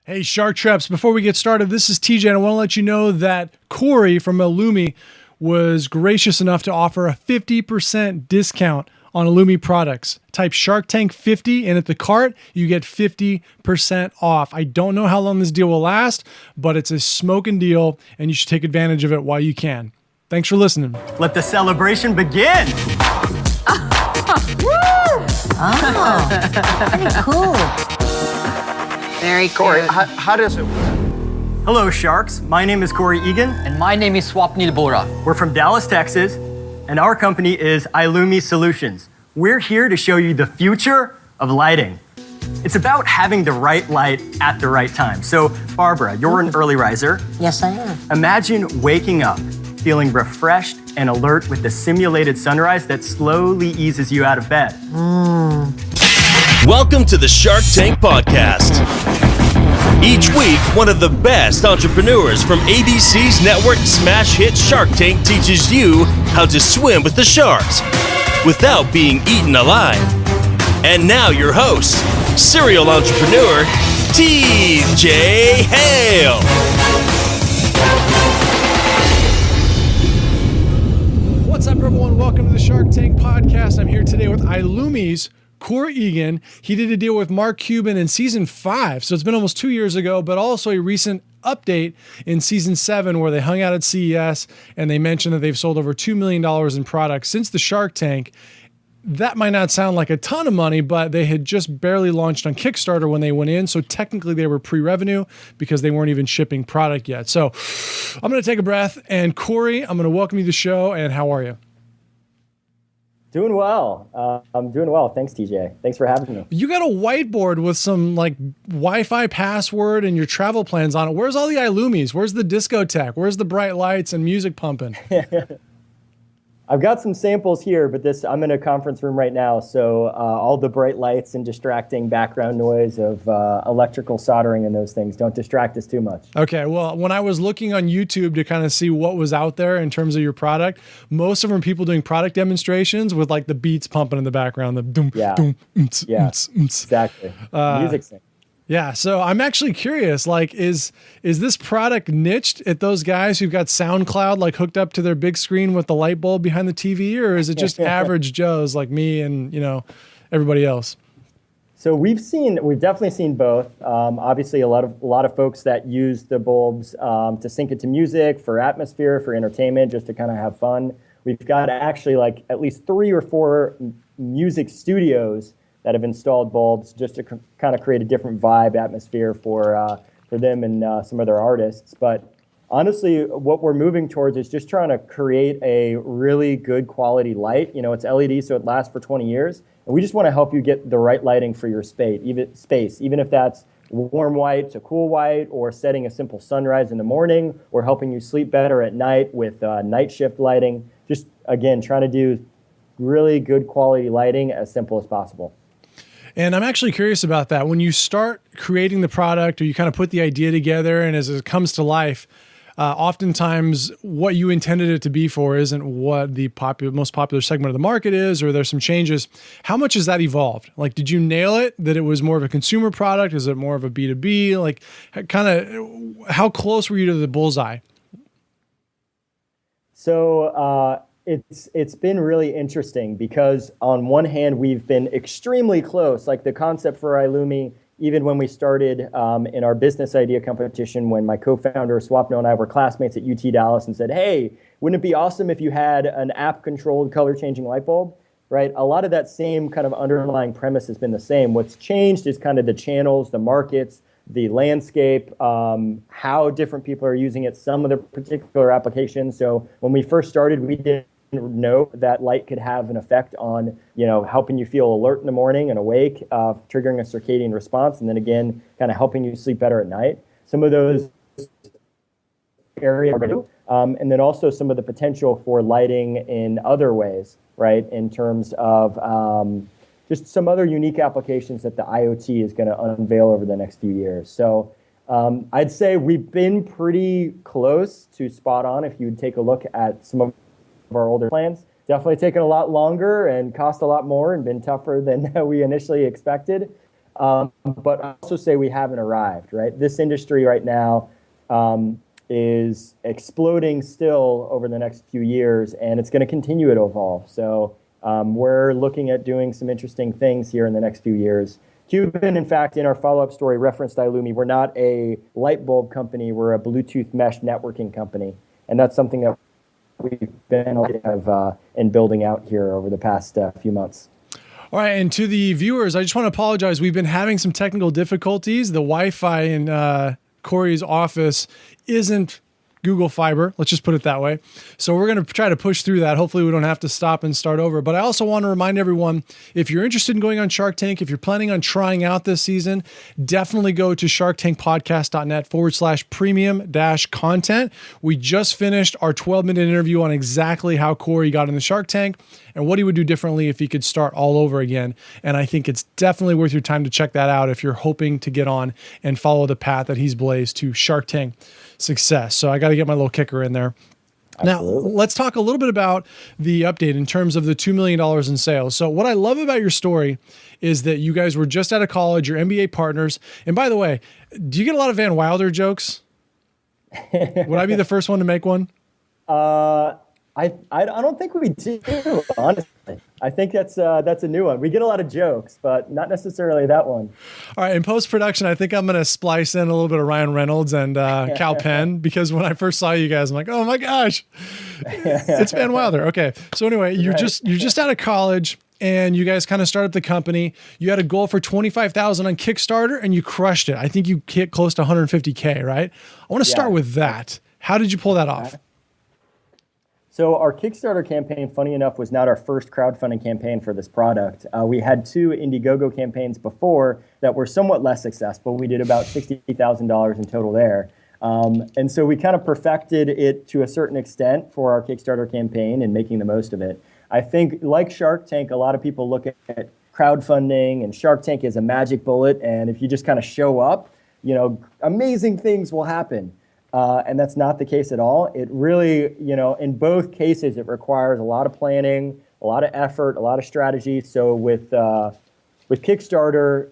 Hey, Shark Traps, before we get started, this is TJ, and I want to let you know that Corey from iLumi was gracious enough to offer a 50% discount on iLumi products. Type Shark Tank 50 in at the cart, you get 50% off. I don't know how long this deal will last, but it's a smoking deal, and you should take advantage of it while you can. Thanks for listening. Let the celebration begin! Woo! Oh, pretty cool. Very cute. Corey, how does it work? Hello, Sharks. My name is Corey Egan. And my name is Swapnil Bora. We're from Dallas, Texas, and our company is iLumi Solutions. We're here to show you the future of lighting. It's about having the right light at the right time. So, Barbara, you're an early riser. Yes, I am. Imagine waking up, feeling refreshed and alert with the simulated sunrise that slowly eases you out of bed. Welcome to the Shark Tank Podcast. Each week, one of the best entrepreneurs from ABC's network smash hit Shark Tank teaches you how to swim with the sharks without being eaten alive. And now your host, serial entrepreneur, TJ Hale. What's up, everyone? Welcome to the Shark Tank Podcast. I'm here today with iLumi's Corey Egan. He did a deal with Mark Cuban in season 5, so it's been almost 2 years ago, but also a recent update in season 7 where they hung out at CES and they mentioned that they've sold over $2 million in products since the Shark Tank. That might not sound like a ton of money, but they had just barely launched on Kickstarter when they went in, so technically they were pre-revenue because they weren't even shipping product yet. So I'm going to take a breath, and Corey, I'm going to welcome you to the show, and how are you? Doing well. I'm doing well. Thanks, TJ. Thanks for having me. You got a whiteboard with some like Wi-Fi password and your travel plans on it. Where's all the iLumis? Where's the discotheque? Where's the bright lights and music pumping? I've got some samples here, but I'm in a conference room right now, so all the bright lights and distracting background noise of electrical soldering and those things don't distract us too much. Okay, well, when I was looking on YouTube to kind of see what was out there in terms of your product, most of them are people doing product demonstrations with like the beats pumping in the background, the doom, doom, Exactly. Music sync. Yeah, so I'm actually curious, like, is this product niched at those guys who've got SoundCloud like hooked up to their big screen with the light bulb behind the TV, or is it just average Joes like me and, you know, everybody else? So we've definitely seen both. Obviously, a lot of folks that use the bulbs to sync it to music, for atmosphere, for entertainment, just to kind of have fun. We've got actually like at least 3 or 4 music studios that have installed bulbs just to kind of create a different vibe, atmosphere for them and some of their artists. But honestly, what we're moving towards is just trying to create a really good quality light. You know, it's LED, so it lasts for 20 years. And we just want to help you get the right lighting for your space, even if that's warm white to cool white, or setting a simple sunrise in the morning, or helping you sleep better at night with night shift lighting. Just, again, trying to do really good quality lighting as simple as possible. And I'm actually curious about that. When you start creating the product, or you kind of put the idea together, and as it comes to life, oftentimes what you intended it to be for isn't what the most popular segment of the market is, or there's some changes. How much has that evolved? Like, did you nail it, that it was more of a consumer product? Is it more of a B2B? Like, kind of, how close were you to the bullseye? So, It's been really interesting because on one hand, we've been extremely close. Like the concept for iLumi, even when we started in our business idea competition, when my co-founder Swapnil and I were classmates at UT Dallas and said, hey, wouldn't it be awesome if you had an app-controlled color-changing light bulb, right? A lot of that same kind of underlying premise has been the same. What's changed is kind of the channels, the markets, the landscape, how different people are using it, some of the particular applications. So when we first started, we didn't know that light could have an effect on, you know, helping you feel alert in the morning and awake, triggering a circadian response, and then again, kind of helping you sleep better at night. Some of those areas are new, and then also some of the potential for lighting in other ways, right? In terms of just some other unique applications that the IoT is going to unveil over the next few years. So I'd say we've been pretty close to spot on. If you'd take a look at some of our older plans, definitely taken a lot longer and cost a lot more and been tougher than we initially expected. But I also say we haven't arrived, right? This industry right now is exploding still over the next few years, and it's going to continue to evolve. So we're looking at doing some interesting things here in the next few years. Cuban, in fact, in our follow-up story, referenced iLumi. We're not a light bulb company. We're a Bluetooth mesh networking company. And that's something that we've been in building out here over the past few months. All right, and to the viewers, I just want to apologize. We've been having some technical difficulties. The Wi-Fi in Corey's office isn't Google Fiber. Let's just put it that way. So we're going to try to push through that. Hopefully we don't have to stop and start over. But I also want to remind everyone, if you're interested in going on Shark Tank, if you're planning on trying out this season, definitely go to sharktankpodcast.net/premium-content. We just finished our 12-minute interview on exactly how Corey got in the Shark Tank and what he would do differently if he could start all over again. And I think it's definitely worth your time to check that out if you're hoping to get on and follow the path that he's blazed to Shark Tank success. So I got to get my little kicker in there. Absolutely. Now, let's talk a little bit about the update in terms of the $2 million in sales. So what I love about your story is that you guys were just out of college, your MBA partners. And by the way, do you get a lot of Van Wilder jokes? Would I be the first one to make one? I don't think we do, honestly. I think that's a new one. We get a lot of jokes, but not necessarily that one. All right, in post-production, I think I'm going to splice in a little bit of Ryan Reynolds and Cal Penn, because when I first saw you guys, I'm like, oh my gosh, it's Van Wilder. Okay, so anyway, you're just out of college, and you guys kind of started the company. You had a goal for $25,000 on Kickstarter, and you crushed it. I think you hit close to $150K, right? I want to start with that. How did you pull that off? So our Kickstarter campaign, funny enough, was not our first crowdfunding campaign for this product. We had 2 Indiegogo campaigns before that were somewhat less successful. We did about $60,000 in total there. And so we kind of perfected it to a certain extent for our Kickstarter campaign and making the most of it. I think, like Shark Tank, a lot of people look at crowdfunding and Shark Tank as a magic bullet, and if you just kind of show up, amazing things will happen. And that's not the case at all. It really, in both cases, it requires a lot of planning, a lot of effort, a lot of strategy. So with Kickstarter,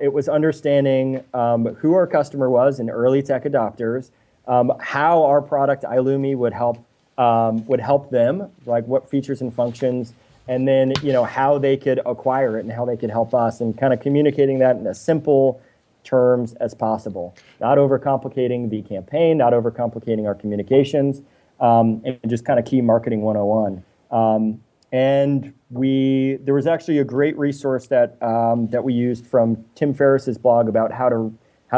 it was understanding who our customer was and early tech adopters, how our product iLumi would help them, like what features and functions, and then how they could acquire it and how they could help us, and kind of communicating that in a simple terms as possible, not overcomplicating the campaign, not overcomplicating our communications, and just kind of key marketing 101. And there was actually a great resource that we used from Tim Ferriss's blog about how to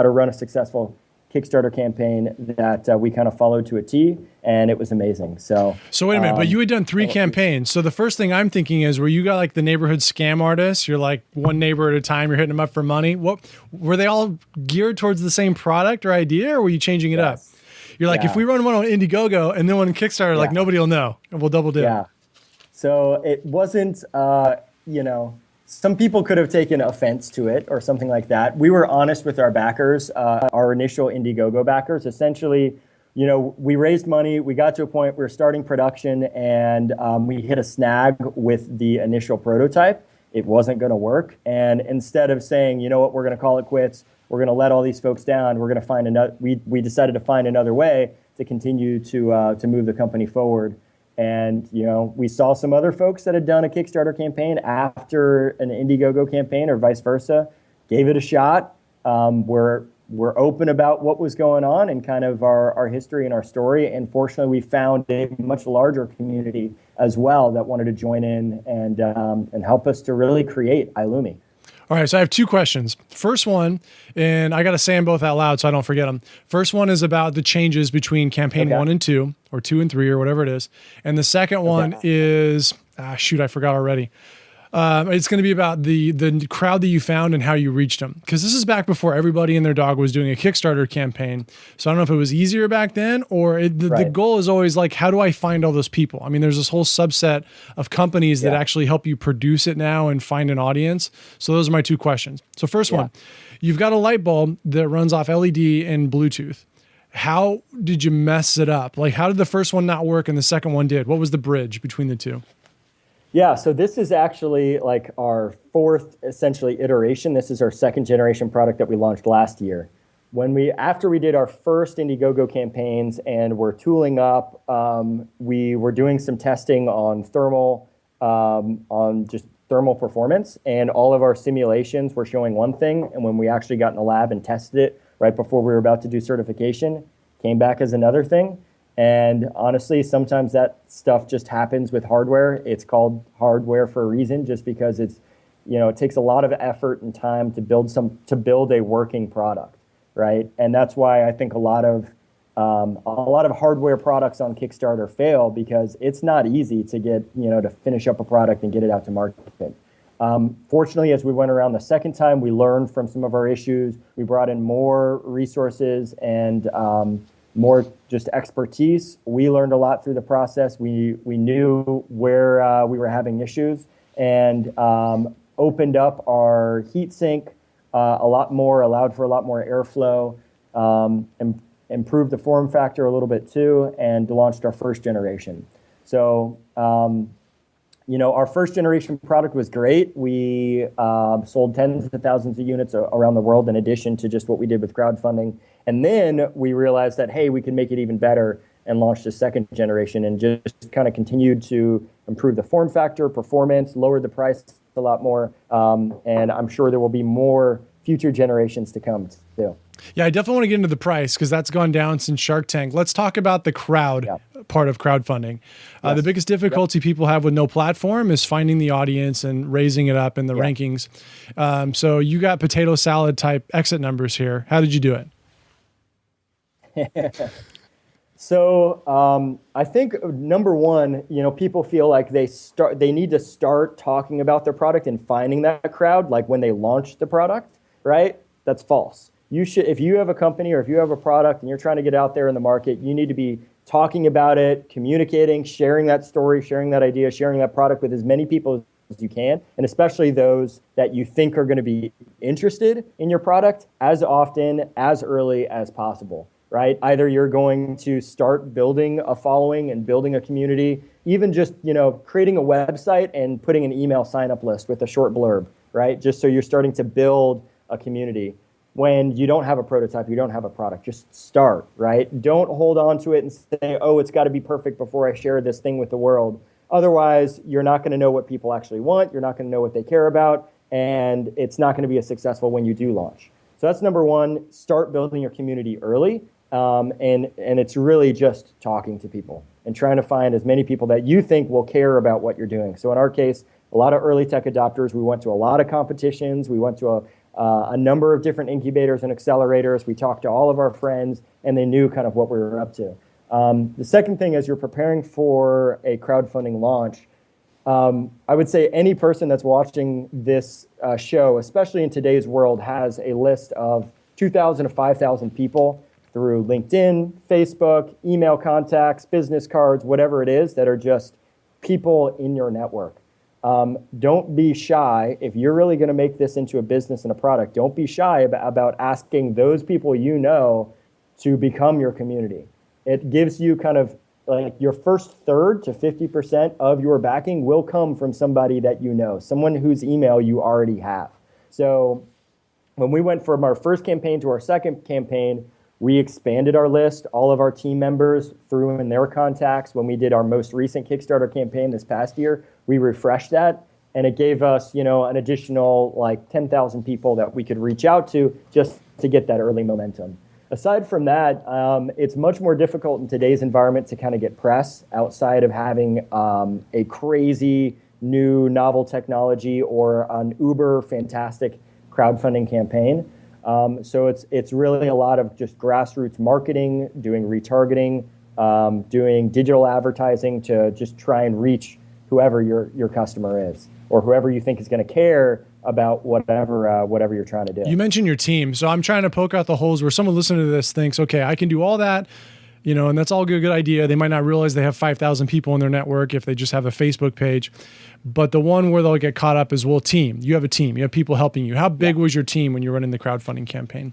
run a successful Kickstarter campaign that we kind of followed to a T, and it was amazing. So wait a minute, but you had done 3 campaigns. So the first thing I'm thinking is, where you got like the neighborhood scam artists, you're like one neighbor at a time, you're hitting them up for money. What were they all geared towards the same product or idea, or were you changing it up? You're like, if we run one on Indiegogo and then one on Kickstarter, like nobody will know, and we'll double dip. Yeah. So it wasn't, some people could have taken offense to it or something like that. We were honest with our backers, our initial Indiegogo backers. Essentially, we raised money, we got to a point, we were starting production, and we hit a snag with the initial prototype. It wasn't going to work. And instead of saying, we're going to call it quits, we're going to let all these folks down, we're going to find another, we decided to find another way to continue to move the company forward. And, we saw some other folks that had done a Kickstarter campaign after an Indiegogo campaign or vice versa, gave it a shot. We're open about what was going on and kind of our history and our story. And fortunately, we found a much larger community as well that wanted to join in and help us to really create iLumi. All right, so I have 2 questions. First one, and I got to say them both out loud so I don't forget them. First one is about the changes between campaign 1 and 2, or 2 and 3, or whatever it is. And the second one is, I forgot already. It's going to be about the crowd that you found and how you reached them. Because this is back before everybody and their dog was doing a Kickstarter campaign. So I don't know if it was easier back then, or the goal is always like, how do I find all those people? I mean, there's this whole subset of companies that actually help you produce it now and find an audience. So those are my 2 questions. So first one, you've got a light bulb that runs off LED and Bluetooth. How did you mess it up? Like, how did the first one not work and the second one did? What was the bridge between the 2? Yeah, so this is actually like our fourth essentially iteration. This is our second generation product that we launched last year. After we did our first Indiegogo campaigns and we're tooling up, we were doing some testing on just thermal performance, and all of our simulations were showing one thing, and when we actually got in the lab and tested it right before we were about to do certification, came back as another thing. And honestly, sometimes that stuff just happens with hardware. It's called hardware for a reason, just because it takes a lot of effort and time to build a working product, right? And that's why I think a lot of hardware products on Kickstarter fail, because it's not easy to get, to finish up a product and get it out to market. Fortunately, as we went around the second time, we learned from some of our issues. We brought in more resources and more just expertise. We learned a lot through the process. We knew where we were having issues, and opened up our heat sink a lot more, allowed for a lot more airflow, and improved the form factor a little bit too, and launched our first generation. So, our first generation product was great. We sold tens of thousands of units around the world, in addition to just what we did with crowdfunding. And then we realized that, hey, we can make it even better, and launched a second generation, and just kind of continued to improve the form factor, performance, lowered the price a lot more. And I'm sure there will be more future generations to come too. Yeah, I definitely want to get into the price, because that's gone down since Shark Tank. Let's talk about the crowd part of crowdfunding. Yes. The biggest difficulty people have with no platform is finding the audience and raising it up in the rankings. So you got potato salad type exit numbers here. How did you do it? So I think number one, people feel like they need to start talking about their product and finding that crowd, like when they launch the product, right? That's false. You should, if you have a company or if you have a product and you're trying to get out there in the market, you need to be talking about it, communicating, sharing that story, sharing that idea, sharing that product with as many people as you can, and especially those that you think are going to be interested in your product, as often, as early as possible, right? Either you're going to start building a following and building a community, even just, creating a website and putting an email sign-up list with a short blurb, right? Just so you're starting to build a community. When you don't have a prototype, you don't have a product, just start, right? Don't hold on to it and say, oh, it's got to be perfect before I share this thing with the world. Otherwise, you're not going to know what people actually want. You're not going to know what they care about. And it's not going to be as successful when you do launch. So that's number one, start building your community early. And it's really just talking to people and trying to find as many people that you think will care about what you're doing. So in our case, a lot of early tech adopters. We went to a lot of competitions. We went to a number of different incubators and accelerators. We talked to all of our friends, and they knew kind of what we were up to. The second thing, as you're preparing for a crowdfunding launch, I would say any person that's watching this show, especially in today's world, has a list of 2,000 to 5,000 people through LinkedIn, Facebook, email contacts, business cards, whatever it is, that are just people in your network. Don't be shy. If you're really going to make this into a business and a product, don't be shy about asking those people to become your community. It gives you kind of like your first third to 50% of your backing will come from somebody that you know, someone whose email you already have. So when we went from our first campaign to our second campaign, we expanded our list. All of our team members threw in their contacts. When we did our most recent Kickstarter campaign this past year, we refreshed that, and it gave us, an additional like 10,000 people that we could reach out to just to get that early momentum. Aside from that, it's much more difficult in today's environment to kind of get press outside of having a crazy new novel technology or an uber fantastic crowdfunding campaign. So it's really a lot of just grassroots marketing, doing retargeting, doing digital advertising to just try and reach whoever your customer is, or whoever you think is going to care about whatever you're trying to do. You mentioned your team. So I'm trying to poke out the holes where someone listening to this thinks, okay, I can do all that, and that's all a good idea. They might not realize they have 5,000 people in their network if they just have a Facebook page. But the one where they'll get caught up is, well, team. You have a team. You have people helping you. How big was your team when you're running the crowdfunding campaign?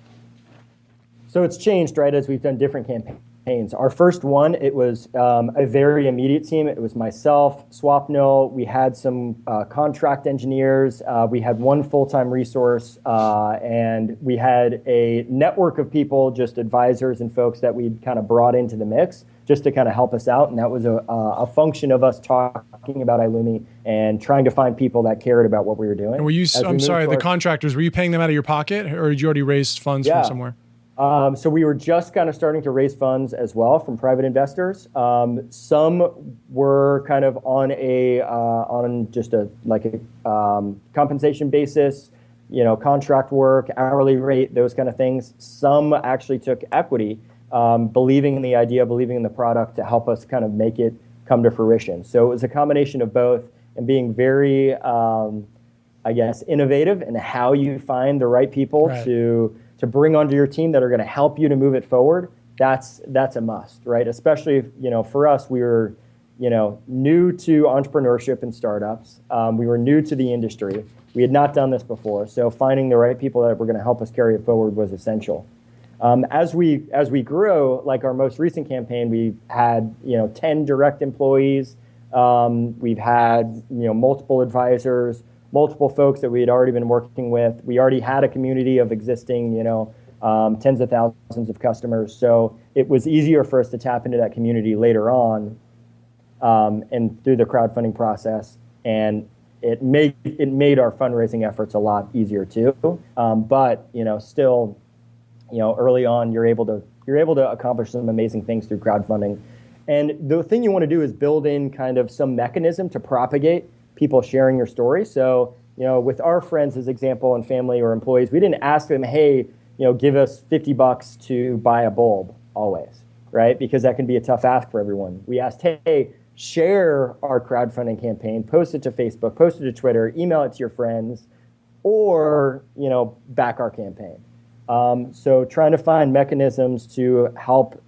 So it's changed, right, as we've done different campaigns. campaigns. Our first one, it was a very immediate team. It was myself, Swapnil. We had some contract engineers. We had one full-time resource, and we had a network of people, just advisors and folks that we'd kind of brought into the mix just to kind of help us out. And that was a function of us talking about iLumi and trying to find people that cared about what we were doing. And were you, I'm sorry, the contractors, were you paying them out of your pocket, or did you already raise funds from somewhere? So we were just kind of starting to raise funds as well from private investors. Some were kind of on just a compensation basis, contract work, hourly rate, those kind of things. Some actually took equity, believing in the idea, believing in the product to help us kind of make it come to fruition. So it was a combination of both, and being very, innovative in how you find the right people to bring onto your team that are going to help you to move it forward. That's a must, right? Especially if, for us, we were, new to entrepreneurship and startups. We were new to the industry. We had not done this before. So finding the right people that were going to help us carry it forward was essential. As we grew, like our most recent campaign, we had 10 direct employees. We've had multiple advisors, multiple folks that we had already been working with. We already had a community of existing tens of thousands of customers. So it was easier for us to tap into that community later on, and through the crowdfunding process, and it made our fundraising efforts a lot easier too. But still. Early on, you're able to accomplish some amazing things through crowdfunding. And the thing you want to do is build in kind of some mechanism to propagate people sharing your story. So, with our friends as example and family or employees, we didn't ask them, hey, give us $50 to buy a bulb always, right? Because that can be a tough ask for everyone. We asked, hey, share our crowdfunding campaign, post it to Facebook, post it to Twitter, email it to your friends, or, back our campaign. So trying to find mechanisms to help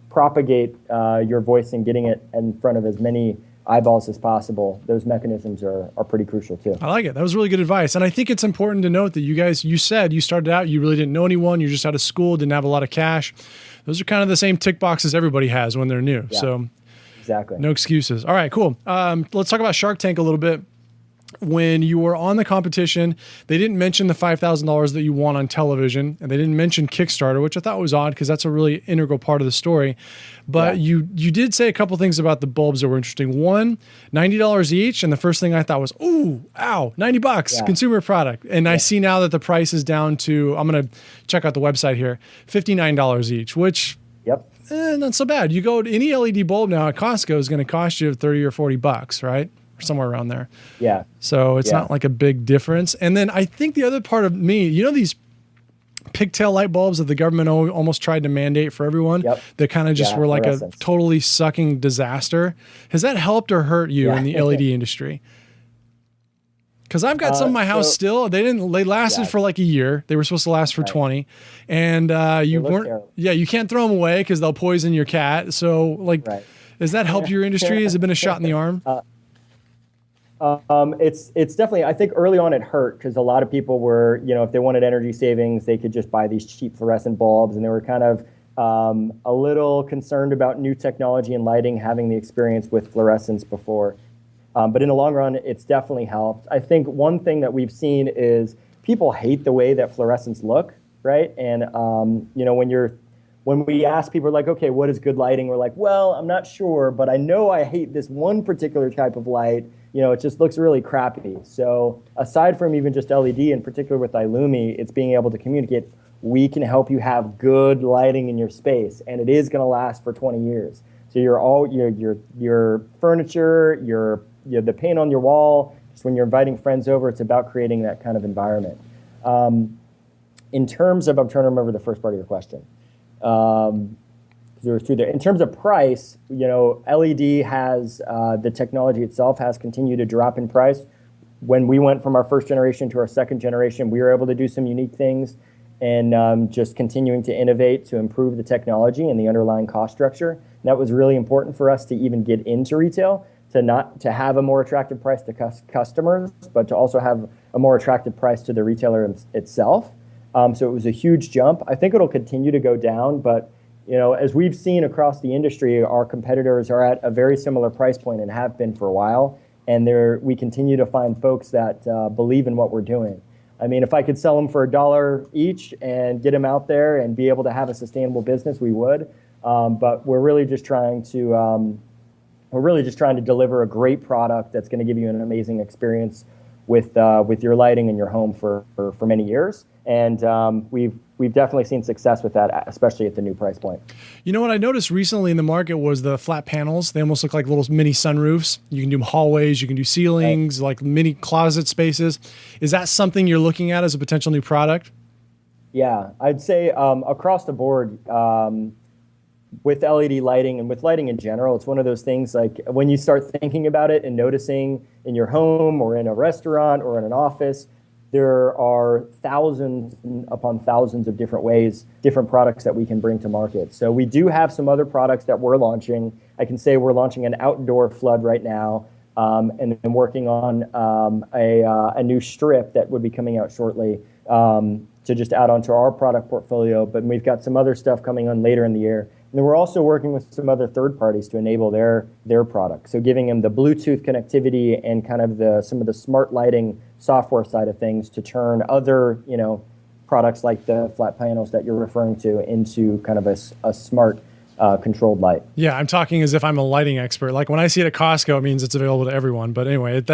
propagate your voice and getting it in front of as many eyeballs as possible, those mechanisms are pretty crucial too. I like it. That was really good advice. And I think it's important to note that you said you started out, you really didn't know anyone, you're just out of school, didn't have a lot of cash. Those are kind of the same tick boxes everybody has when they're new. Yeah, so exactly. No excuses. All right, cool. Let's talk about Shark Tank a little bit. When you were on the competition, they didn't mention the $5,000 that you won on television, and they didn't mention Kickstarter, which I thought was odd because that's a really integral part of the story. But you did say a couple things about the bulbs that were interesting. One, $90 each, and the first thing I thought was, ooh, ow, $90, consumer product. And I see now that the price is down to, I'm going to check out the website here, $59 each, which not so bad. You go to any LED bulb now at Costco is going to cost you $30 or $40, right? Or somewhere around there. Yeah. So it's not like a big difference. And then I think the other part of me, these pigtail light bulbs that the government almost tried to mandate for everyone, that kind of just were like a totally sucking disaster. Has that helped or hurt you in the LED industry? Because I've got some in my house still. They lasted for like a year. They were supposed to last for 20. And you can't throw them away because they'll poison your cat. So has that helped your industry? Has it been a shot in the arm? It's definitely, I think early on it hurt because a lot of people were, if they wanted energy savings, they could just buy these cheap fluorescent bulbs, and they were kind of a little concerned about new technology and lighting, having the experience with fluorescence before. But in the long run, it's definitely helped. I think one thing that we've seen is people hate the way that fluorescents look, right? And when we ask people, like, okay, what is good lighting? We're like, well, I'm not sure, but I know I hate this one particular type of light. It just looks really crappy. So aside from even just LED, in particular with iLumi, it's being able to communicate, we can help you have good lighting in your space, and it is going to last for 20 years. So your furniture, the paint on your wall, just when you're inviting friends over, it's about creating that kind of environment. In terms of, I'm trying to remember the first part of your question. There was two there. In terms of price, LED has, the technology itself has continued to drop in price. When we went from our first generation to our second generation, we were able to do some unique things and just continuing to innovate to improve the technology and the underlying cost structure. And that was really important for us to even get into retail, to have a more attractive price to customers, but to also have a more attractive price to the retailer itself. So it was a huge jump. I think it'll continue to go down, but as we've seen across the industry, our competitors are at a very similar price point and have been for a while. And we continue to find folks that believe in what we're doing. I mean, if I could sell them for $1 each and get them out there and be able to have a sustainable business, we would. But we're really just trying to deliver a great product that's going to give you an amazing experience with your lighting in your home for many years. And we've definitely seen success with that, especially at the new price point. You know what I noticed recently in the market was the flat panels. They almost look like little mini sunroofs. You can do hallways, you can do ceilings, like mini closet spaces. Is that something you're looking at as a potential new product? Yeah, I'd say across the board, with LED lighting and with lighting in general, it's one of those things like when you start thinking about it and noticing in your home or in a restaurant or in an office, there are thousands upon thousands of different products that we can bring to market. So we do have some other products that we're launching. I can say we're launching an outdoor flood right now, and then working on a new strip that would be coming out shortly to just add onto our product portfolio. But we've got some other stuff coming on later in the year. And then we're also working with some other third parties to enable their products. So giving them the Bluetooth connectivity and kind of some of the smart lighting software side of things to turn other, products like the flat panels that you're referring to into kind of a smart controlled light. Yeah, I'm talking as if I'm a lighting expert. Like when I see it at Costco, it means it's available to everyone. But anyway, it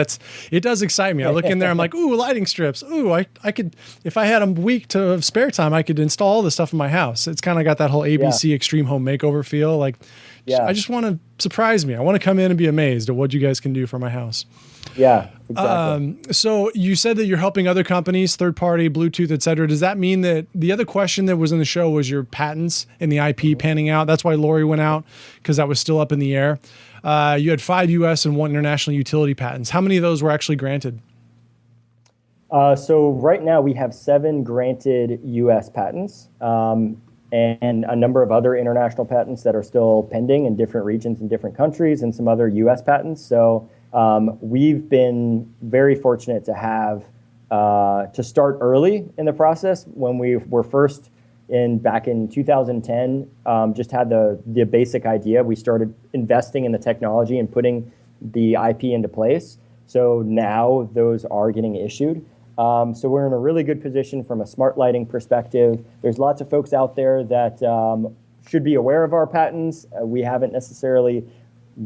does excite me. I look in there, I'm like, ooh, lighting strips. Ooh, I could, if I had a week to spare time, I could install all this stuff in my house. It's kind of got that whole ABC Extreme Home Makeover feel. Like, I just want to surprise me. I want to come in and be amazed at what you guys can do for my house. Yeah, exactly. So you said that you're helping other companies, third party, Bluetooth, et cetera. Does that mean that the other question that was in the show was your patents and the IP panning out? That's why Lori went out, because that was still up in the air. You had 5 U.S. and 1 international utility patents. How many of those were actually granted? So right now we have 7 granted U.S. patents and a number of other international patents that are still pending in different regions and different countries, and some other U.S. patents. So we've been very fortunate to have to start early in the process. When we were first back in 2010, just had the basic idea. We started investing in the technology and putting the IP into place. So now those are getting issued. So we're in a really good position from a smart lighting perspective. There's lots of folks out there that should be aware of our patents. We haven't necessarily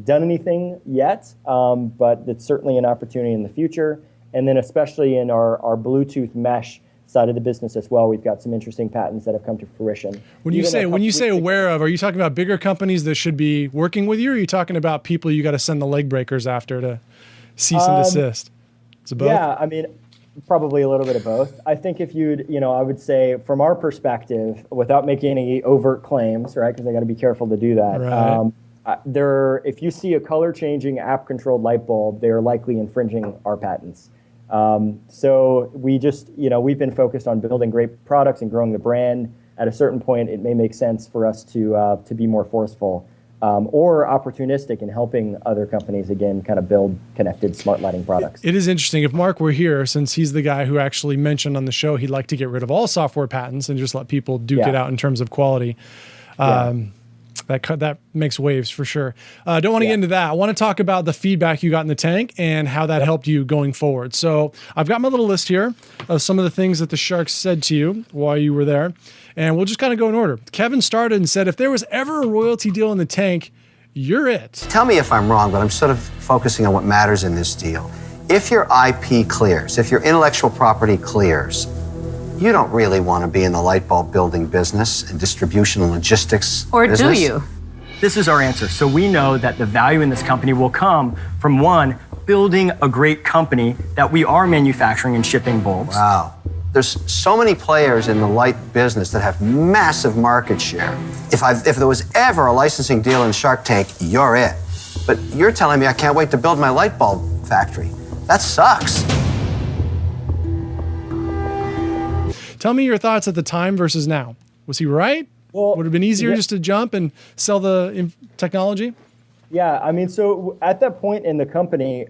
done anything yet, but it's certainly an opportunity in the future. And then especially in our Bluetooth mesh side of the business as well, we've got some interesting patents that have come to fruition. When you say aware of, are you talking about bigger companies that should be working with you, or are you talking about people you got to send the leg breakers after to cease and desist? Is it both? Yeah, I mean, probably a little bit of both. I think if I would say from our perspective, without making any overt claims, right, because I got to be careful to do that. Right. If you see a color-changing app-controlled light bulb, they're likely infringing our patents. So we just, we've been focused on building great products and growing the brand. At a certain point, it may make sense for us to be more forceful or opportunistic in helping other companies, again, kind of build connected smart lighting products. It is interesting. If Mark were here, since he's the guy who actually mentioned on the show he'd like to get rid of all software patents and just let people duke it out in terms of quality. That makes waves for sure. Don't want to get into that. I want to talk about the feedback you got in the tank and how that helped you going forward. So I've got my little list here of some of the things that the Sharks said to you while you were there, and we'll just kind of go in order. Kevin started and said, if there was ever a royalty deal in the tank, you're it. Tell me if I'm wrong, but I'm sort of focusing on what matters in this deal. If your IP clears, if your intellectual property clears, you don't really want to be in the light bulb building business and distribution and logistics Or business. do you? This is our answer. So we know that the value in this company will come from, one, building a great company that we are manufacturing and shipping bulbs. Wow. There's so many players in the light business that have massive market share. If there was ever a licensing deal in Shark Tank, you're it. But you're telling me I can't wait to build my light bulb factory. That sucks. Tell me your thoughts at the time versus now. Was he right? Well, would it have been easier just to jump and sell the technology? Yeah, I mean, so at that point in the company,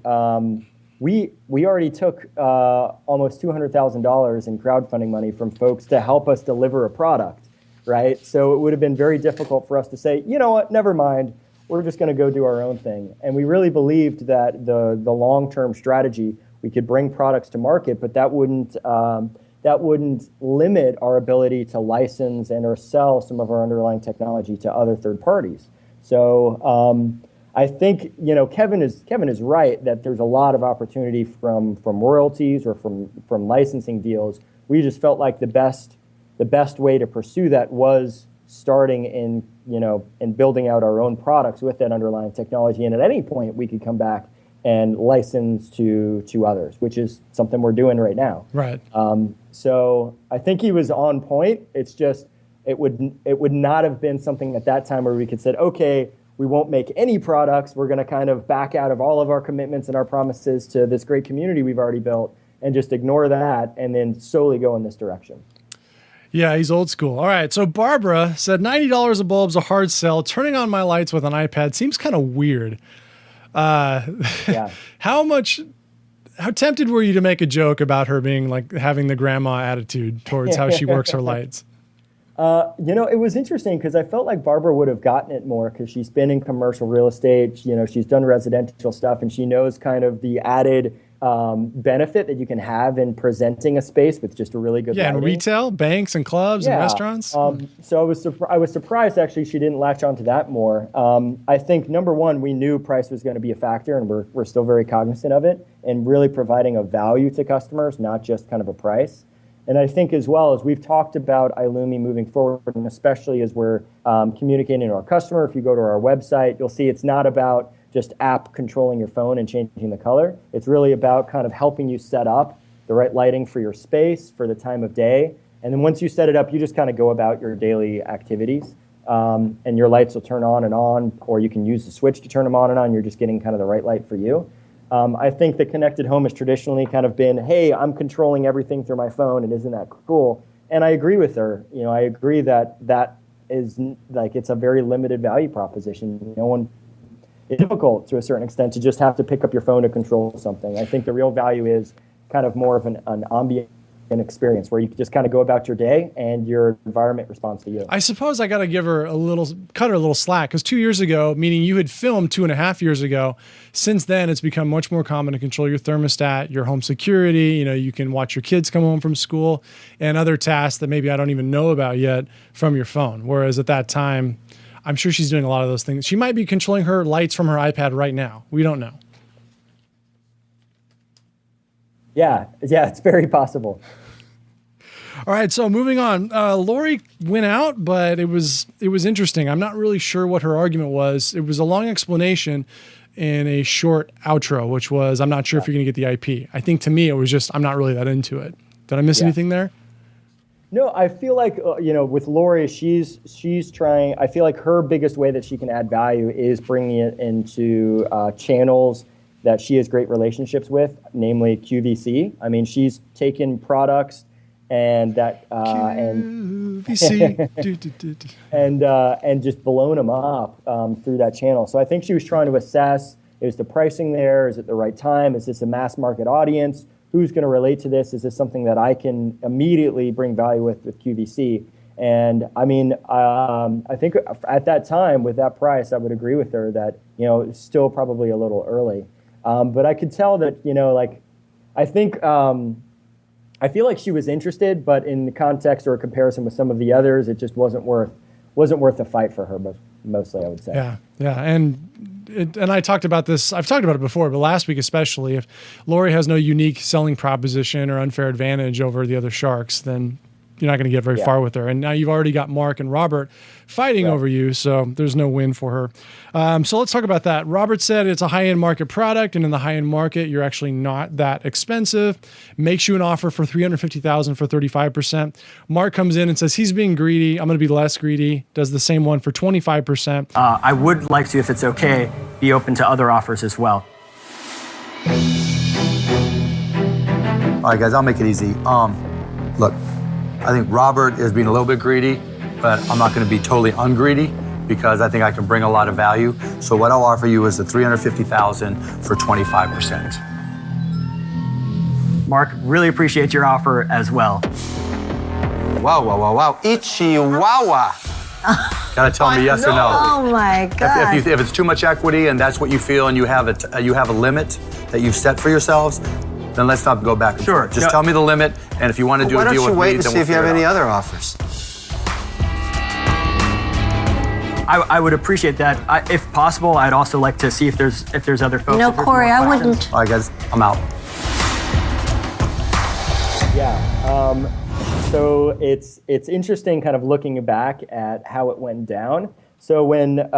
we already took almost $200,000 in crowdfunding money from folks to help us deliver a product. right? So it would have been very difficult for us to say, you know what, never mind, we're just going to go do our own thing. And we really believed that the long-term strategy, we could bring products to market, but that wouldn't limit our ability to license and or sell some of our underlying technology to other third parties. So I think Kevin is right that there's a lot of opportunity from royalties or from licensing deals. We just felt like the best way to pursue that was starting in building out our own products with that underlying technology, and at any point we could come back and license to others, which is something we're doing right now. Right. So I think he was on point. It's just it would not have been something at that time where we could say, okay, we won't make any products. We're going to kind of back out of all of our commitments and our promises to this great community we've already built and just ignore that and then solely go in this direction. Yeah, he's old school. All right, so Barbara said $90 a bulb's a hard sell. Turning on my lights with an iPad seems kind of weird. Yeah. How tempted were you to make a joke about her being like having the grandma attitude towards how she works her lights? It was interesting because I felt like Barbara would have gotten it more because she's been in commercial real estate. She's done residential stuff, and she knows kind of the added benefit that you can have in presenting a space with just a really good lighting. And retail, banks and clubs and restaurants. So I was surprised actually she didn't latch onto that more. I think number one, we knew price was going to be a factor, and we're still very cognizant of it, and really providing a value to customers, not just kind of a price. And I think as well as we've talked about iLumi moving forward, and especially as we're communicating to our customer, if you go to our website, you'll see it's not about just app controlling your phone and changing the color. It's really about kind of helping you set up the right lighting for your space, for the time of day. And then once you set it up, you just kind of go about your daily activities. And your lights will turn on, or you can use the switch to turn them on and on. You're just getting kind of the right light for you. I think the connected home has traditionally kind of been, hey, I'm controlling everything through my phone, and isn't that cool? And I agree with her. I agree that is like it's a very limited value proposition. It's difficult to a certain extent to just have to pick up your phone to control something. I think the real value is kind of more of an ambient experience where you can just kind of go about your day and your environment responds to you. I suppose I got to cut her a little slack, because 2 years ago, meaning you had filmed 2.5 years ago, since then it's become much more common to control your thermostat, your home security. You can watch your kids come home from school and other tasks that maybe I don't even know about yet from your phone. Whereas at that time, I'm sure she's doing a lot of those things. She might be controlling her lights from her iPad right now. We don't know. Yeah, it's very possible. All right, so moving on. Lori went out, but it was interesting. I'm not really sure what her argument was. It was a long explanation in a short outro, which was, I'm not sure if you're going to get the IP. I think to me, it was just, I'm not really that into it. Did I miss anything there? No, I feel like, with Lori, she's trying, I feel like her biggest way that she can add value is bringing it into channels that she has great relationships with, namely QVC. I mean, she's taken products and that QVC. and just blown them up through that channel. So I think she was trying to assess, is the pricing there? Is it the right time? Is this a mass market audience? Who's going to relate to this? Is this something that I can immediately bring value with QVC? And I mean, I think at that time with that price, I would agree with her that, it's still probably a little early. But I could tell that, I feel like she was interested, but in the context or a comparison with some of the others, it just wasn't worth the fight for her, but mostly I would say. Yeah. And I talked about this, I've talked about it before, but last week especially, if Lori has no unique selling proposition or unfair advantage over the other sharks, then you're not going to get very far with her. And now you've already got Mark and Robert fighting over you, so there's no win for her. So let's talk about that. Robert said it's a high-end market product, and in the high-end market, you're actually not that expensive. Makes you an offer for $350,000 for 35%. Mark comes in and says he's being greedy. I'm going to be less greedy. Does the same one for 25%. I would like to, if it's okay, be open to other offers as well. All right, guys, I'll make it easy. Look, I think Robert is being a little bit greedy, but I'm not going to be totally ungreedy because I think I can bring a lot of value. So what I'll offer you is the $350,000 for 25%. Mark, really appreciate your offer as well. Wow. Ichihuahua. Gotta tell me yes or no. Oh my God. If it's too much equity and that's what you feel and you have a limit that you've set for yourselves, then let's not go back and Sure. forth. Just tell me the limit, and if you want to do Why a don't deal you with wait me, and then see we'll if you have figure it any out. other offers? I would appreciate that. If possible, I'd also like to see if there's other folks. No, if there's Corey, more I questions. wouldn't. All right, guys, I'm out. Yeah. So it's interesting, kind of looking back at how it went down. So when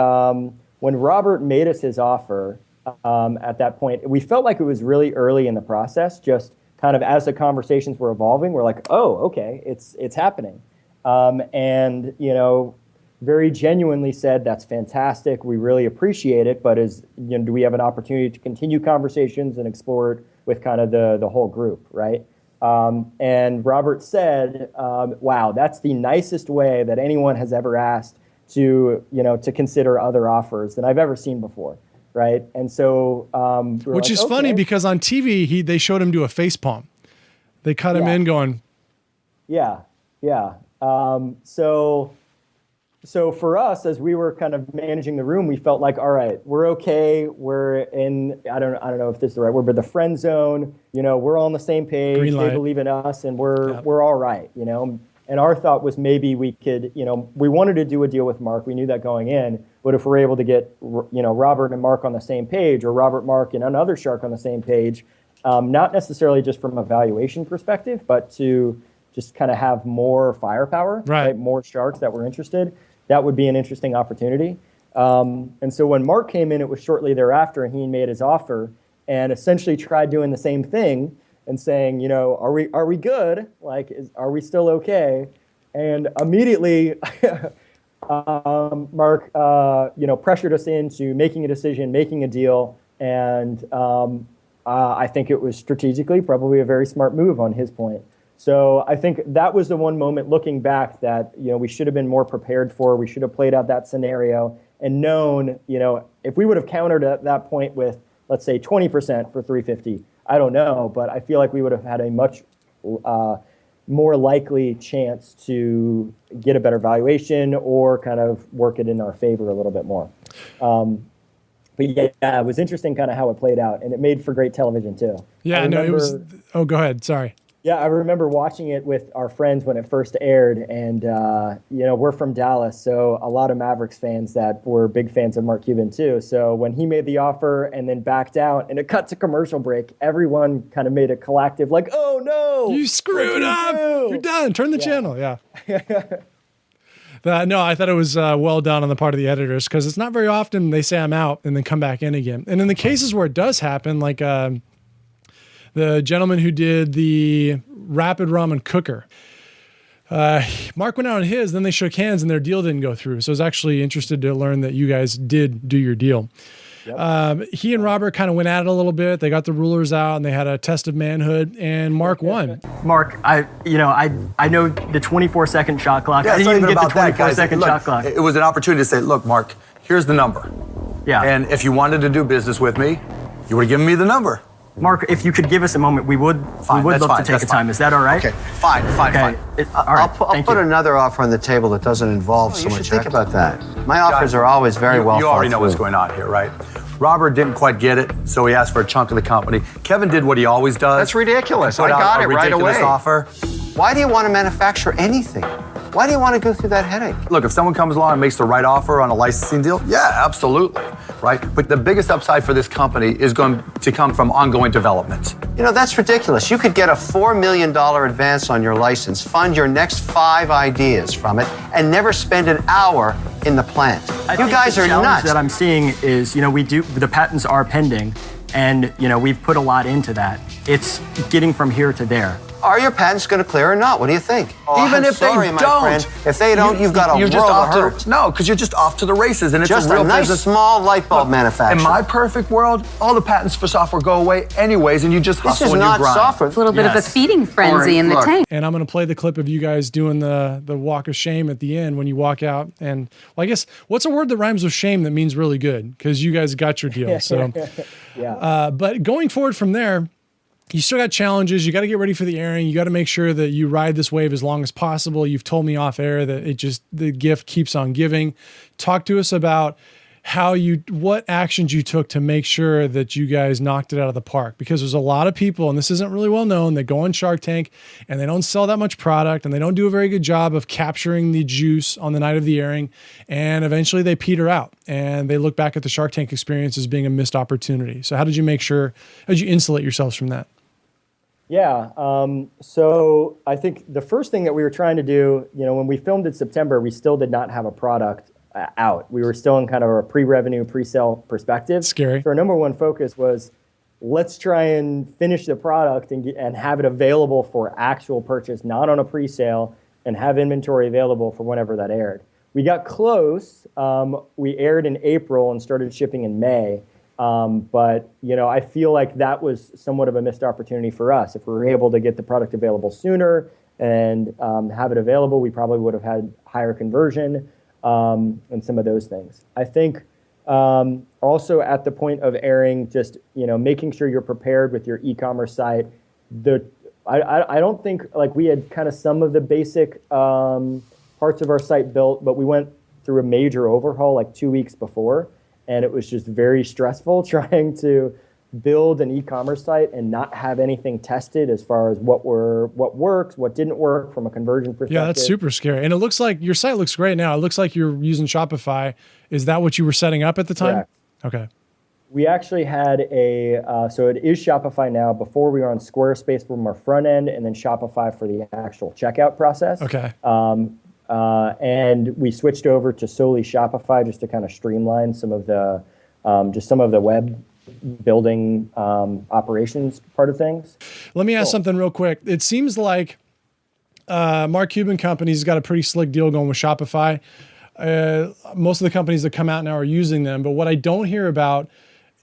Robert made us his offer, at that point, we felt like it was really early in the process. Just kind of as the conversations were evolving, we're like, oh, okay, it's happening, and very genuinely said, that's fantastic. We really appreciate it, but do we have an opportunity to continue conversations and explore it with kind of the whole group, right? And Robert said, wow, that's the nicest way that anyone has ever asked to consider other offers than I've ever seen before, right? And so, which is funny because on TV, they showed him do a face palm. They cut him in going. Yeah. So for us, as we were kind of managing the room, we felt like, all right, we're okay. We're in, I don't know if this is the right word, but the friend zone. We're all on the same page. Green light. They believe in us, and we're all right. And our thought was maybe we could, we wanted to do a deal with Mark. We knew that going in, but if we're able to get, Robert and Mark on the same page, or Robert, Mark, and another shark on the same page, not necessarily just from a valuation perspective, but to just kind of have more firepower, right? More sharks that were interested. That would be an interesting opportunity. And so when Mark came in, it was shortly thereafter, and he made his offer and essentially tried doing the same thing and saying, are we good? Like, are we still okay? And immediately, Mark, pressured us into making a decision, making a deal, and I think it was strategically probably a very smart move on his point. So I think that was the one moment looking back that, we should have been more prepared for. We should have played out that scenario and known, if we would have countered at that point with, let's say 20% for 350, I don't know, but I feel like we would have had a much more likely chance to get a better valuation or kind of work it in our favor a little bit more. But yeah, it was interesting kind of how it played out, and it made for great television too. Yeah, no, it was. Oh, go ahead. Sorry. Yeah, I remember watching it with our friends when it first aired, and we're from Dallas, so a lot of Mavericks fans that were big fans of Mark Cuban too. So when he made the offer and then backed out, and it cut to commercial break, everyone kind of made a collective like, "Oh no, you screwed up! You're done. Turn the channel." Yeah. No, I thought it was well done on the part of the editors, because it's not very often they say I'm out and then come back in again. And in the cases where it does happen, like the gentleman who did the rapid ramen cooker, Mark went out on his, then they shook hands and their deal didn't go through. So I was actually interested to learn that you guys did do your deal. Yep. He and Robert kind of went at it a little bit. They got the rulers out and they had a test of manhood, and Mark won. Mark, I know the 24-second shot clock. Yeah, I didn't even get the that, 24-second shot clock. It was an opportunity to say, look, Mark, here's the number. Yeah. And if you wanted to do business with me, you would have given me the number. Mark, if you could give us a moment, we would love to take a time. Is that all right? Okay, fine. Okay. All right. I'll put another offer on the table that doesn't involve so much. You should think about that. My offers are always very well thought through. You already know what's going on here, right? Robert didn't quite get it, so he asked for a chunk of the company. Kevin did what he always does. That's ridiculous. Put I out got a it right ridiculous away. offer. Why do you want to manufacture anything? Why do you want to go through that headache? Look, if someone comes along and makes the right offer on a licensing deal, yeah, absolutely, right? But the biggest upside for this company is going to come from ongoing development. That's ridiculous. You could get a $4 million advance on your license, fund your next 5 ideas from it, and never spend an hour in the plant. You guys are nuts. The challenge that I'm seeing is, the patents are pending, and, we've put a lot into that. It's getting from here to there. Are your patents going to clear or not? What do you think? Even if they don't. My friend. If they don't, you've got a world of hurt. No, because you're just off to the races, and it's just a real nice business. Small light bulb manufacturer. In my perfect world, all the patents for software go away anyways, and you just hustle and you grind. This is not software. It's a little bit of a feeding frenzy in the tank. And I'm going to play the clip of you guys doing the walk of shame at the end when you walk out. And well, I guess, what's a word that rhymes with shame that means really good? Because you guys got your deal. So, yeah. But going forward from there, you still got challenges. You got to get ready for the airing. You got to make sure that you ride this wave as long as possible. You've told me off air that the gift keeps on giving. Talk to us about what actions you took to make sure that you guys knocked it out of the park, because there's a lot of people, and this isn't really well known, that go on Shark Tank and they don't sell that much product and they don't do a very good job of capturing the juice on the night of the airing. And eventually they peter out and they look back at the Shark Tank experience as being a missed opportunity. So how did you insulate yourselves from that? Yeah. So I think the first thing that we were trying to do, when we filmed in September, we still did not have a product out. We were still in kind of a pre-revenue, pre-sale perspective. Scary. So our number one focus was, let's try and finish the product and have it available for actual purchase, not on a pre-sale, and have inventory available for whenever that aired. We got close. We aired in April and started shipping in May. But I feel like that was somewhat of a missed opportunity for us. If we were able to get the product available sooner and have it available, we probably would have had higher conversion and some of those things. I think also at the point of airing, just making sure you're prepared with your e-commerce site. I don't think, like, we had kind of some of the basic parts of our site built, but we went through a major overhaul like 2 weeks before. And it was just very stressful trying to build an e-commerce site and not have anything tested as far as what works, what didn't work from a conversion perspective. Yeah, that's super scary. And it looks like your site looks great now. It looks like you're using Shopify. Is that what you were setting up at the time? Correct. Okay. We actually had so it is Shopify now. Before we were on Squarespace from our front end, and then Shopify for the actual checkout process. Okay. And we switched over to solely Shopify just to kind of streamline some of the web building operations part of things. Let me ask something real quick. It seems like Mark Cuban Company's got a pretty slick deal going with Shopify. Most of the companies that come out now are using them, but what I don't hear about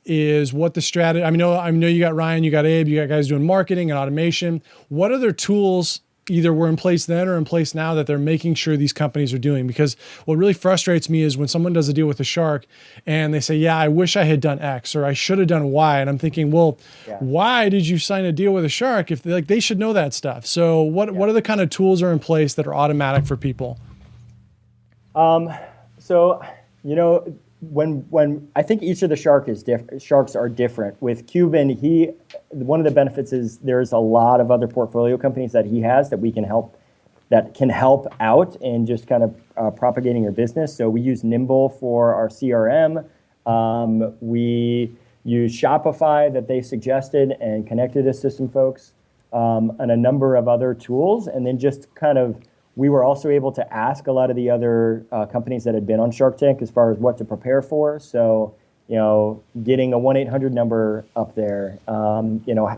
is what the strategy. I know you got Ryan, you got Abe, you got guys doing marketing and automation. What other tools either were in place then or in place now that they're making sure these companies are doing? Because what really frustrates me is when someone does a deal with a shark and they say, yeah, I wish I had done X or I should have done Y. And I'm thinking, well, why did you sign a deal with a shark if they should know that stuff? So what are the kind of tools are in place that are automatic for people? When I think each of the sharks are different. With Cuban, one of the benefits is there's a lot of other portfolio companies that he has that can help out in just kind of propagating your business. So we use Nimble for our CRM. We use Shopify that they suggested and connected us to some folks, and a number of other tools. And then just kind of, we were also able to ask a lot of the other companies that had been on Shark Tank as far as what to prepare for. So, getting a 1-800 number up there,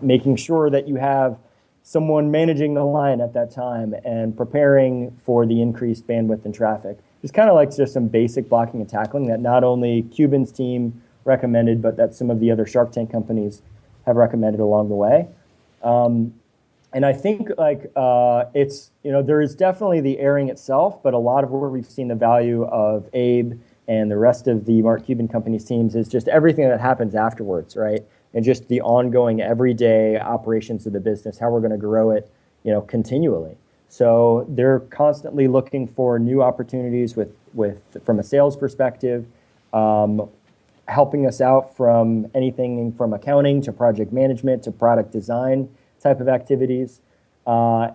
making sure that you have someone managing the line at that time and preparing for the increased bandwidth and traffic. It's kind of like just some basic blocking and tackling that not only Cuban's team recommended, but that some of the other Shark Tank companies have recommended along the way. And I think it's, there is definitely the airing itself, but a lot of where we've seen the value of Abe and the rest of the Mark Cuban company's teams is just everything that happens afterwards, right? And just the ongoing everyday operations of the business, how we're going to grow it, continually. So they're constantly looking for new opportunities from a sales perspective, helping us out from anything from accounting to project management to product design type of activities. I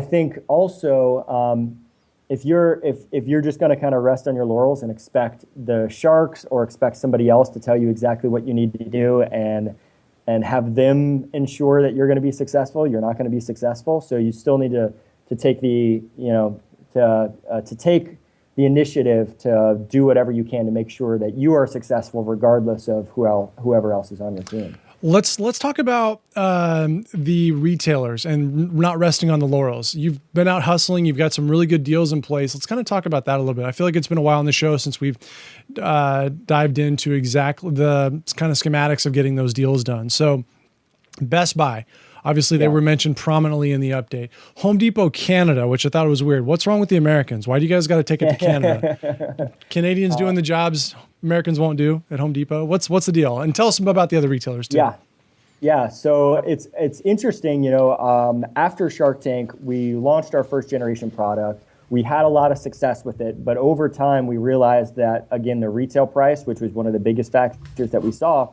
think also if you're just going to kind of rest on your laurels and expect the sharks or expect somebody else to tell you exactly what you need to do and have them ensure that you're going to be successful, you're not going to be successful. So you still need to take the to take the initiative to do whatever you can to make sure that you are successful regardless of whoever else is on your team. Let's talk about the retailers and not resting on the laurels. You've been out hustling. You've got some really good deals in place. Let's kind of talk about that a little bit. I feel like it's been a while on the show since we've dived into exactly the kind of schematics of getting those deals done. So Best Buy, obviously they were mentioned prominently in the update. Home Depot Canada, which I thought was weird. What's wrong with the Americans? Why do you guys got to take it to Canada? Canadians doing the jobs Americans won't do at Home Depot. What's the deal? And tell us about the other retailers too. Yeah, so it's interesting, after Shark Tank, we launched our first generation product. We had a lot of success with it, but over time we realized that, again, the retail price, which was one of the biggest factors that we saw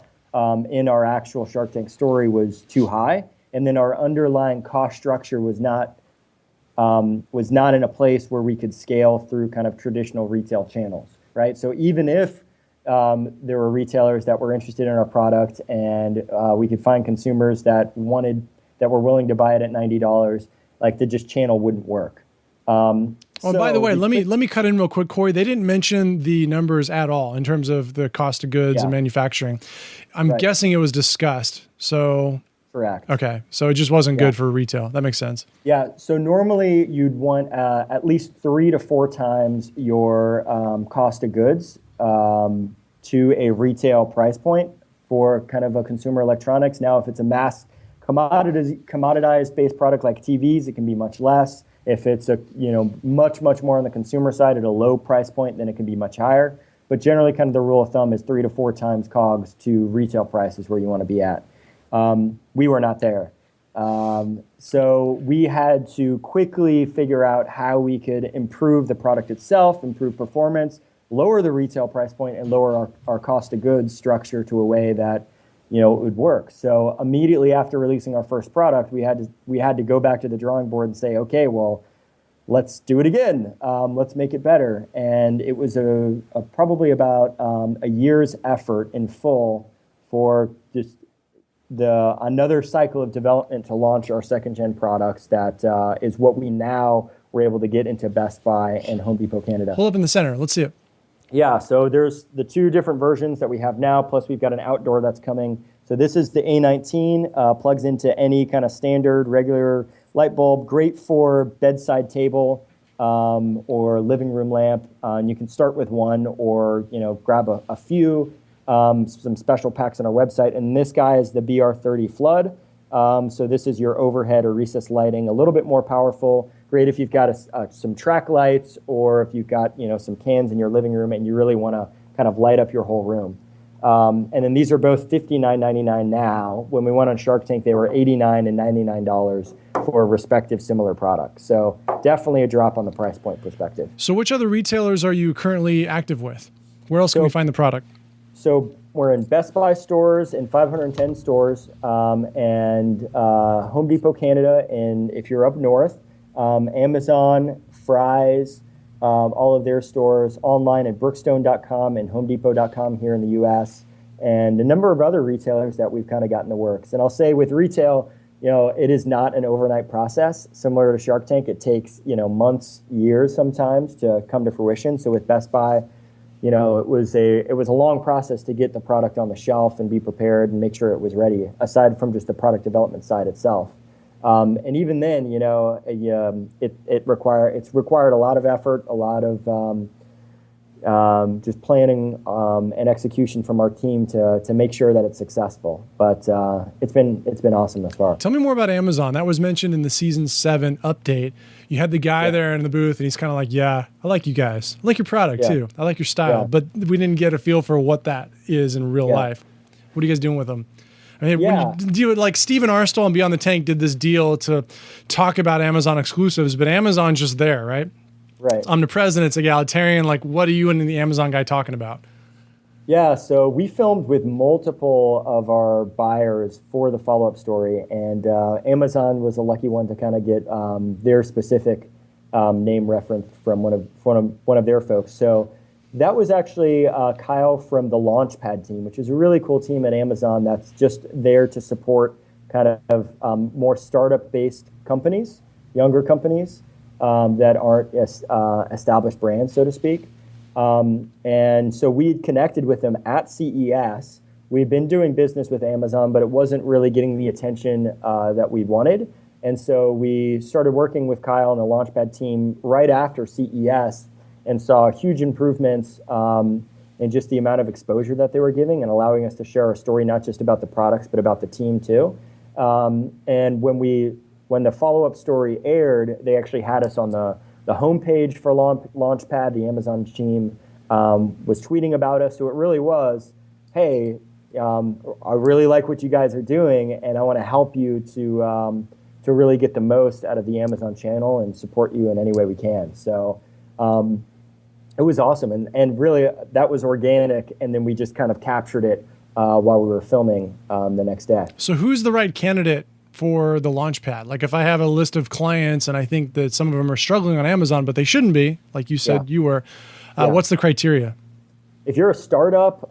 in our actual Shark Tank story, was too high. And then our underlying cost structure was not in a place where we could scale through kind of traditional retail channels, right? So even if there were retailers that were interested in our product and we could find consumers that were willing to buy it at $90, like the just channel wouldn't work. By the way, let me cut in real quick, Corey. They didn't mention the numbers at all in terms of the cost of goods and manufacturing. I'm guessing it was discussed. So correct. Okay, so it just wasn't good for retail. That makes sense. Yeah. So normally you'd want at least 3 to 4 times your cost of goods to a retail price point for kind of a consumer electronics. Now, if it's a mass commoditized based product like TVs, it can be much less. If it's a much more on the consumer side at a low price point, then it can be much higher. But generally, kind of the rule of thumb is 3 to 4 times COGS to retail prices where you want to be at. We were not there. So we had to quickly figure out how we could improve the product itself, improve performance, lower the retail price point, and lower our cost of goods structure to a way that it would work. So immediately after releasing our first product, we had to go back to the drawing board and say, okay, well, let's do it again. Let's make it better. And it was probably about a year's effort in full for just another cycle of development to launch our second gen products. That is what we now were able to get into Best Buy and Home Depot Canada. Pull up in the center. Let's see it. Yeah, so there's the 2 different versions that we have now, plus we've got an outdoor that's coming. So this is the A19, plugs into any kind of standard, regular light bulb, great for bedside table or living room lamp. And you can start with one or grab a few, some special packs on our website. And this guy is the BR30 Flood. So this is your overhead or recessed lighting, a little bit more powerful. Great if you've got some track lights or if you've got some cans in your living room and you really want to kind of light up your whole room. And then these are both $59.99 now. When we went on Shark Tank, they were $89 and $99 for respective similar products. So definitely a drop on the price point perspective. So which other retailers are you currently active with? Where else can we find the product? So we're in Best Buy stores, in 510 stores, and Home Depot Canada, and if you're up north, Amazon, Fry's, all of their stores, online at brookstone.com and homedepot.com here in the U.S., and a number of other retailers that we've kind of got in the works. And I'll say with retail, it is not an overnight process. Similar to Shark Tank, it takes, months, years sometimes to come to fruition. So with Best Buy, it was a long process to get the product on the shelf and be prepared and make sure it was ready, aside from just the product development side itself. And even then, it's required a lot of effort, a lot of just planning and execution from our team to make sure that it's successful. But it's been awesome thus far. Tell me more about Amazon. That was mentioned in the season 7 update. You had the guy there in the booth, and he's kind of like, "Yeah, I like you guys. I like your product too. I like your style." But we didn't get a feel for what that is in real life. What are you guys doing with them? I mean, when you do it, like Steven Arstall and Beyond the Tank did this deal to talk about Amazon exclusives, but Amazon's just there, right? Right. Omnipresent, it's egalitarian. Like, what are you and the Amazon guy talking about? Yeah, so we filmed with multiple of our buyers for the follow-up story, and Amazon was a lucky one to kind of get their specific name reference from one of their folks. So that was actually Kyle from the Launchpad team, which is a really cool team at Amazon that's just there to support kind of more startup-based companies, younger companies that aren't established brands, so to speak. And so we connected with them at CES. We've been doing business with Amazon, but it wasn't really getting the attention that we wanted. And so we started working with Kyle and the Launchpad team right after CES and saw huge improvements in just the amount of exposure that they were giving and allowing us to share our story, not just about the products, but about the team too. And when the follow-up story aired, they actually had us on the homepage for Launchpad. The Amazon team was tweeting about us. So it really was, hey, I really like what you guys are doing, and I want to help you to really get the most out of the Amazon channel and support you in any way we can. So it was awesome, and really that was organic, and then we just kind of captured it while we were filming the next day. So who's the right candidate for the Launchpad? Like if I have a list of clients and I think that some of them are struggling on Amazon, but they shouldn't be, like you said you were, what's the criteria? If you're a startup,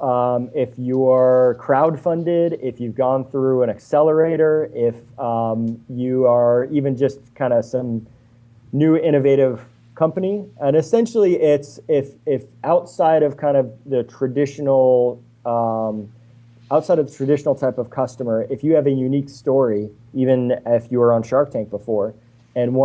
if you're crowdfunded, if you've gone through an accelerator, if you are even just kind of some new innovative company, and essentially it's if outside of kind of the traditional type of customer, if you have a unique story, even if you were on Shark Tank before, and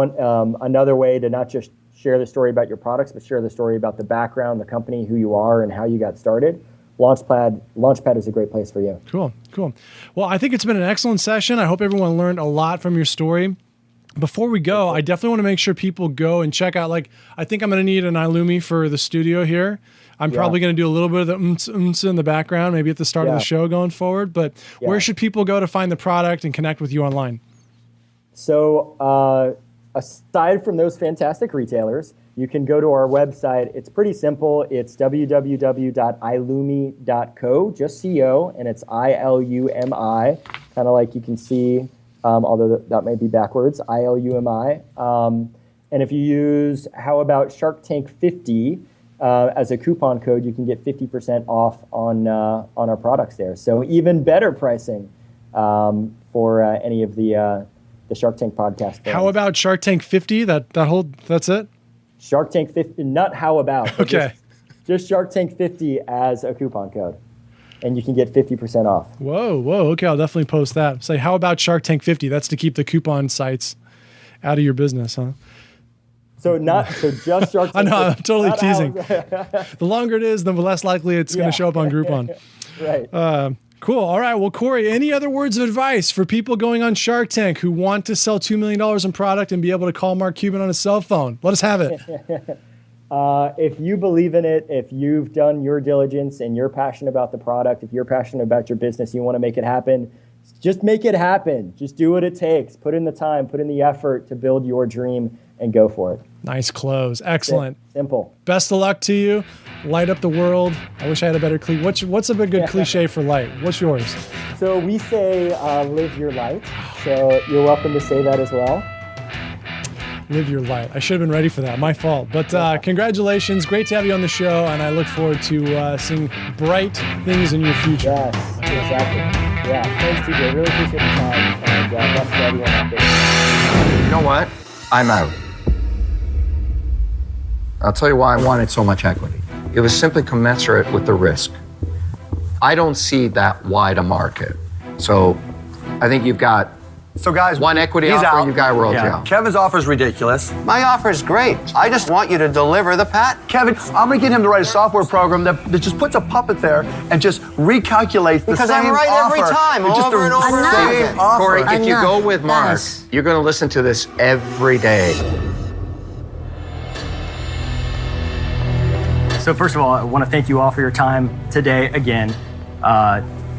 another way to not just share the story about your products, but share the story about the background, the company, who you are, and how you got started, Launchpad is a great place for you. Cool. Well, I think it's been an excellent session. I hope everyone learned a lot from your story. Before we go, I definitely want to make sure people go and check out, I think I'm going to need an iLumi for the studio here. I'm probably going to do a little bit of the oomph in the background, maybe at the start of the show going forward. But where should people go to find the product and connect with you online? So aside from those fantastic retailers, you can go to our website. It's pretty simple. It's www.ilumi.co, just CO, and it's ILUMI, kind of like you can see, although that may be backwards, ILUMI. And if you use How About Shark Tank 50 as a coupon code, you can get 50% off on our products there. So even better pricing for any of the Shark Tank podcast fans. How About Shark Tank 50? That's it? Shark Tank 50, not How About. Okay. Just Shark Tank 50 as a coupon code. And you can get 50% off. Whoa. Okay, I'll definitely post that. Say, how about Shark Tank 50? That's to keep the coupon sites out of your business, huh? So just Shark Tank. I know, I'm totally teasing. The longer it is, the less likely it's going to show up on Groupon. Right. Cool. All right. Well, Corey, any other words of advice for people going on Shark Tank who want to sell $2 million in product and be able to call Mark Cuban on his cell phone? Let us have it. If you believe in it, if you've done your diligence and you're passionate about the product, if you're passionate about your business, you want to make it happen, just make it happen. Just do what it takes. Put in the time, put in the effort to build your dream and go for it. Nice close. Excellent. Simple. Best of luck to you. Light up the world. I wish I had a better cliche. What's a good cliche for light? What's yours? So we say live your light. So you're welcome to say that as well. Live your light. I should have been ready for that. My fault. But congratulations. Great to have you on the show. And I look forward to seeing bright things in your future. Yes, exactly. Yeah, thanks, TJ. Really appreciate the time. And best to everyone out there. You know what? I'm out. I'll tell you why I wanted so much equity. It was simply commensurate with the risk. I don't see that wide a market. So I think you've got guys, one equity he's offer, out. you've got royalty out. Kevin's offer is ridiculous. My offer is great. I just want you to deliver the patent. Kevin, I'm going to get him to write a software program that just puts a puppet there and just recalculates the Because same I'm right offer. every time, It's just over the and over and same over. offer. Corey, if you go with Mark, Guys. you're going to listen to this every day. So first of all, I want to thank you all for your time today again.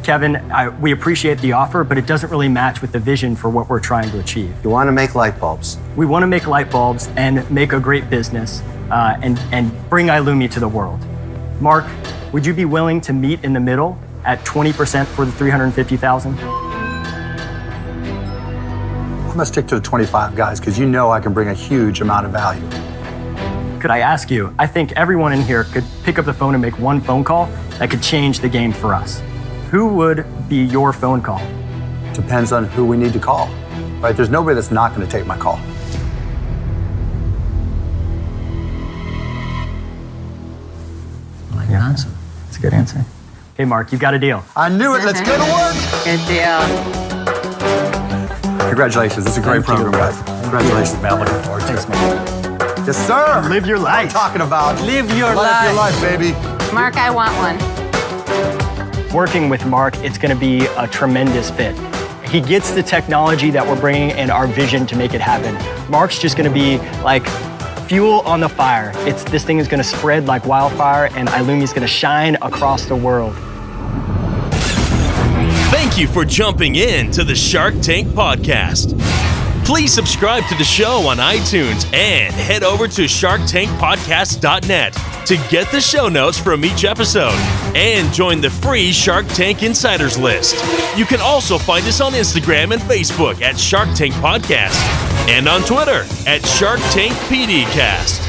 Kevin, we appreciate the offer, but it doesn't really match with the vision for what we're trying to achieve. You want to make light bulbs. We want to make light bulbs and make a great business and bring iLumi to the world. Mark, would you be willing to meet in the middle at 20% for the $350,000? I'm going to stick to the 25 guys because you know I can bring a huge amount of value. Could I ask you, I think everyone in here could pick up the phone and make one phone call that could change the game for us. Who would be your phone call? Depends on who we need to call, right? There's nobody that's not going to take my call. I like your answer. That's a good answer. Okay, Mark, you've got a deal. I knew it. Let's go to work. Good deal. Congratulations. It's a great program, guys. Congratulations, man. I'm looking forward to it. Thanks, man. Yes, sir. Live your life. Talking about Live your life. Your life. life, baby. Mark, I want one. Working with Mark, it's going to be a tremendous fit. He gets the technology that we're bringing and our vision to make it happen. Mark's just going to be like fuel on the fire. This thing is going to spread like wildfire, and iLumi is going to shine across the world. Thank you for jumping in to the Shark Tank podcast. Please subscribe to the show on iTunes and head over to sharktankpodcast.net to get the show notes from each episode and join the free Shark Tank Insiders list. You can also find us on Instagram and Facebook at Shark Tank Podcast and on Twitter at Shark Tank PDcast.